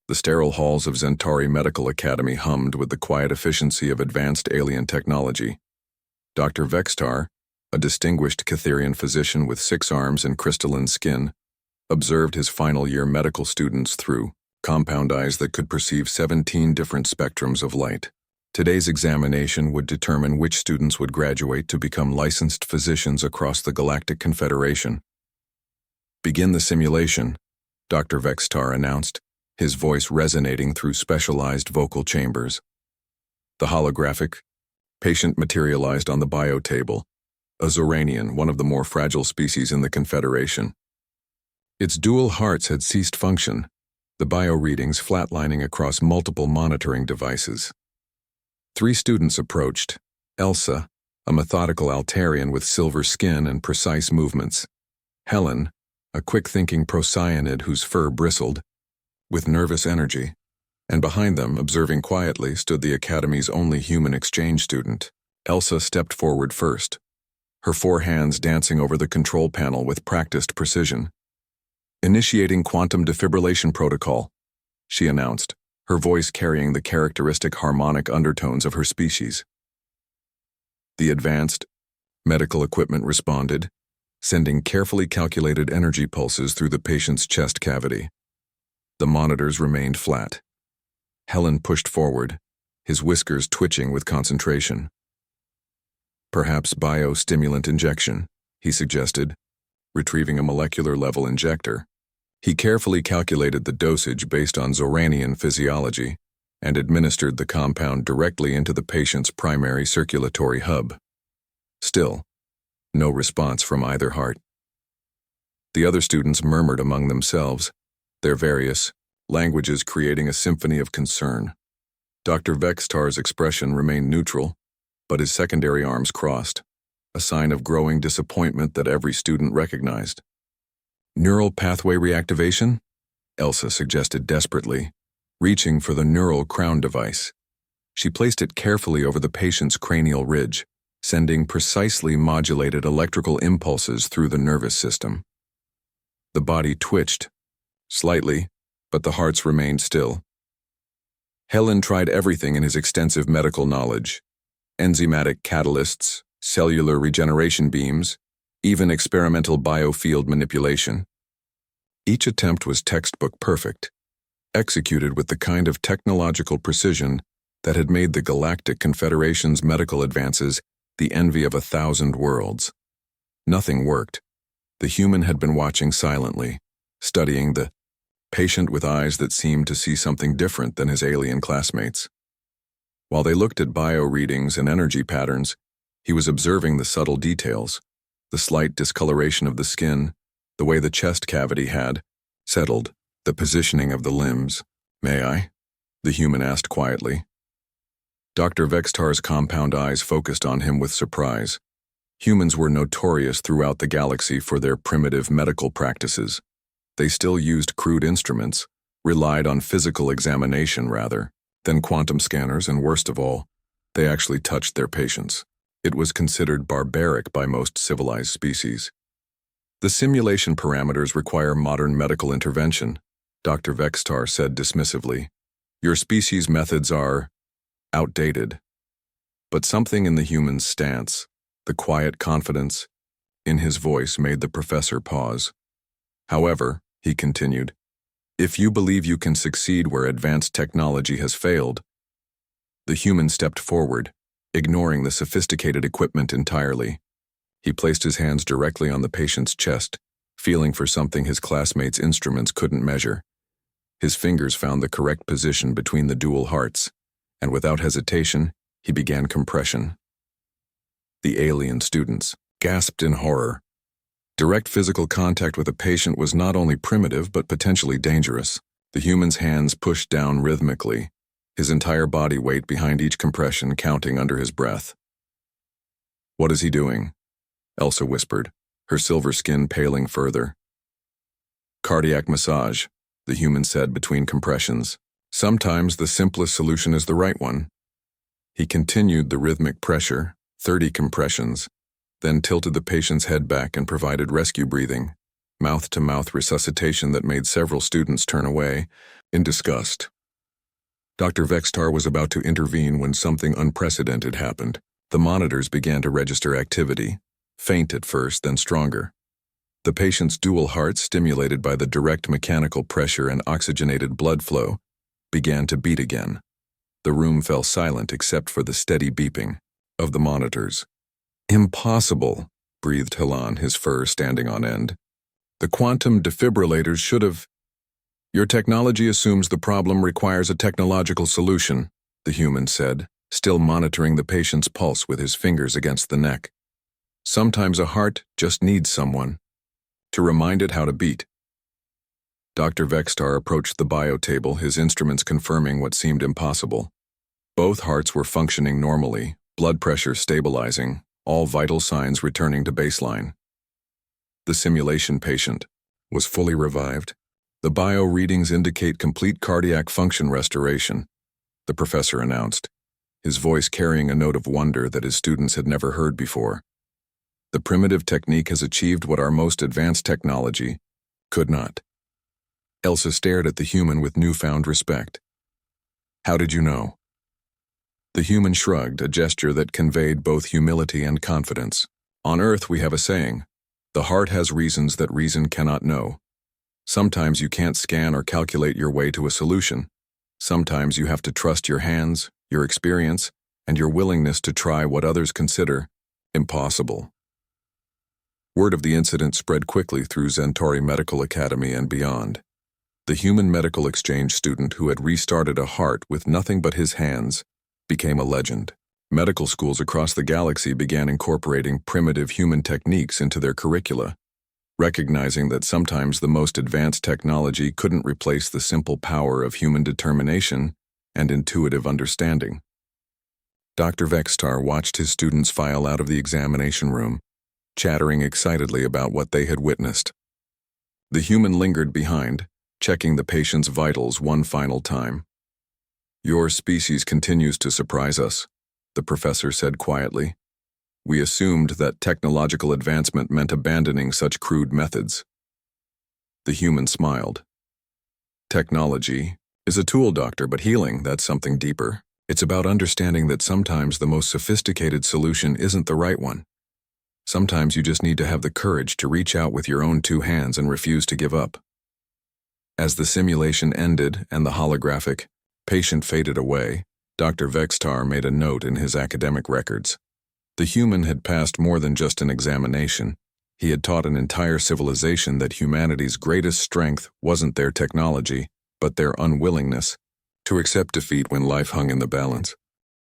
The sterile halls of Centauri Medical Academy hummed with the quiet efficiency of advanced alien technology. Dr. Vextar, a distinguished Catherian physician with 6 arms and crystalline skin, observed his final-year medical students through compound eyes that could perceive 17 different spectrums of light. Today's examination would determine which students would graduate to become licensed physicians across the Galactic Confederation. "Begin the simulation," Dr. Vextar announced, his voice resonating through specialized vocal chambers. The holographic patient materialized on the bio table, a Zoranian, one of the more fragile species in the Confederation. Its dual hearts had ceased function, the bio readings flatlining across multiple monitoring devices. 3 students approached: Elsa, a methodical Altarian with silver skin and precise movements; Helen, a quick-thinking procyanid whose fur bristled with nervous energy; and behind them, observing quietly, stood the Academy's only human exchange student. Elsa stepped forward first, her 4 hands dancing over the control panel with practiced precision. "Initiating quantum defibrillation protocol," she announced, her voice carrying the characteristic harmonic undertones of her species. The advanced medical equipment responded, sending carefully calculated energy pulses through the patient's chest cavity. The monitors remained flat. Helen pushed forward, his whiskers twitching with concentration. "Perhaps biostimulant injection," he suggested, retrieving a molecular-level injector. He carefully calculated the dosage based on Zoranian physiology and administered the compound directly into the patient's primary circulatory hub. Still, no response from either heart. The other students murmured among themselves, their various languages creating a symphony of concern. Dr. Vextar's expression remained neutral, but his secondary arms crossed, a sign of growing disappointment that every student recognized. "Neural pathway reactivation?" Elsa suggested desperately, reaching for the neural crown device. She placed it carefully over the patient's cranial ridge, sending precisely modulated electrical impulses through the nervous system. The body twitched, slightly, but the hearts remained still. Helen tried everything in his extensive medical knowledge: enzymatic catalysts, cellular regeneration beams, even experimental biofield manipulation. Each attempt was textbook perfect, executed with the kind of technological precision that had made the Galactic Confederation's medical advances the envy of 1,000 worlds. Nothing worked. The human had been watching silently, studying the patient with eyes that seemed to see something different than his alien classmates. While they looked at bio readings and energy patterns, he was observing the subtle details: the slight discoloration of the skin, the way the chest cavity had settled, the positioning of the limbs. "May I?" the human asked quietly. Dr. Vextar's compound eyes focused on him with surprise. Humans were notorious throughout the galaxy for their primitive medical practices. They still used crude instruments, relied on physical examination rather than quantum scanners, and worst of all, they actually touched their patients. It was considered barbaric by most civilized species. "The simulation parameters require modern medical intervention," Dr. Vextar said dismissively. "Your species' methods are outdated." But something in the human's stance, the quiet confidence in his voice, made the professor pause. "However," he continued, "if you believe you can succeed where advanced technology has failed." The human stepped forward, ignoring the sophisticated equipment entirely. He placed his hands directly on the patient's chest, feeling for something his classmates' instruments couldn't measure. His fingers found the correct position between the dual hearts, and without hesitation, he began compression. The alien students gasped in horror. Direct physical contact with a patient was not only primitive but potentially dangerous. The human's hands pushed down rhythmically, his entire body weight behind each compression counting under his breath. "What is he doing?" Elsa whispered, her silver skin paling further. "Cardiac massage," the human said between compressions. "Sometimes the simplest solution is the right one." He continued the rhythmic pressure, 30 compressions, then tilted the patient's head back and provided rescue breathing. mouth-to-mouth resuscitation that made several students turn away in disgust. Dr. Vextar was about to intervene when something unprecedented happened. The monitors began to register activity, faint at first, then stronger. The patient's dual heart, stimulated by the direct mechanical pressure and oxygenated blood flow, began to beat again. The room fell silent except for the steady beeping of the monitors. "Impossible," breathed Hilan, his fur standing on end. "The quantum defibrillators should have—" "Your technology assumes the problem requires a technological solution," the human said, still monitoring the patient's pulse with his fingers against the neck. "Sometimes a heart just needs someone to remind it how to beat." Dr. Vextar approached the bio-table, his instruments confirming what seemed impossible. Both hearts were functioning normally, blood pressure stabilizing, all vital signs returning to baseline. The simulation patient was fully revived. "The bio readings indicate complete cardiac function restoration," the professor announced, his voice carrying a note of wonder that his students had never heard before. "The primitive technique has achieved what our most advanced technology could not." Elsa stared at the human with newfound respect. "How did you know?" The human shrugged, a gesture that conveyed both humility and confidence. "On Earth we have a saying, the heart has reasons that reason cannot know. Sometimes you can't scan or calculate your way to a solution. Sometimes you have to trust your hands, your experience, and your willingness to try what others consider impossible." Word of the incident spread quickly through Centauri Medical Academy and beyond. The human medical exchange student who had restarted a heart with nothing but his hands became a legend. Medical schools across the galaxy began incorporating primitive human techniques into their curricula, recognizing that sometimes the most advanced technology couldn't replace the simple power of human determination and intuitive understanding. Dr. Vextar watched his students file out of the examination room, chattering excitedly about what they had witnessed. The human lingered behind, checking the patient's vitals one final time. "Your species continues to surprise us," the professor said quietly. "We assumed that technological advancement meant abandoning such crude methods." The human smiled. "Technology is a tool, doctor, but healing, that's something deeper. It's about understanding that sometimes the most sophisticated solution isn't the right one. Sometimes you just need to have the courage to reach out with your own two hands and refuse to give up." As the simulation ended and the holographic patient faded away, Dr. Vextar made a note in his academic records. The human had passed more than just an examination. He had taught an entire civilization that humanity's greatest strength wasn't their technology, but their unwillingness to accept defeat when life hung in the balance.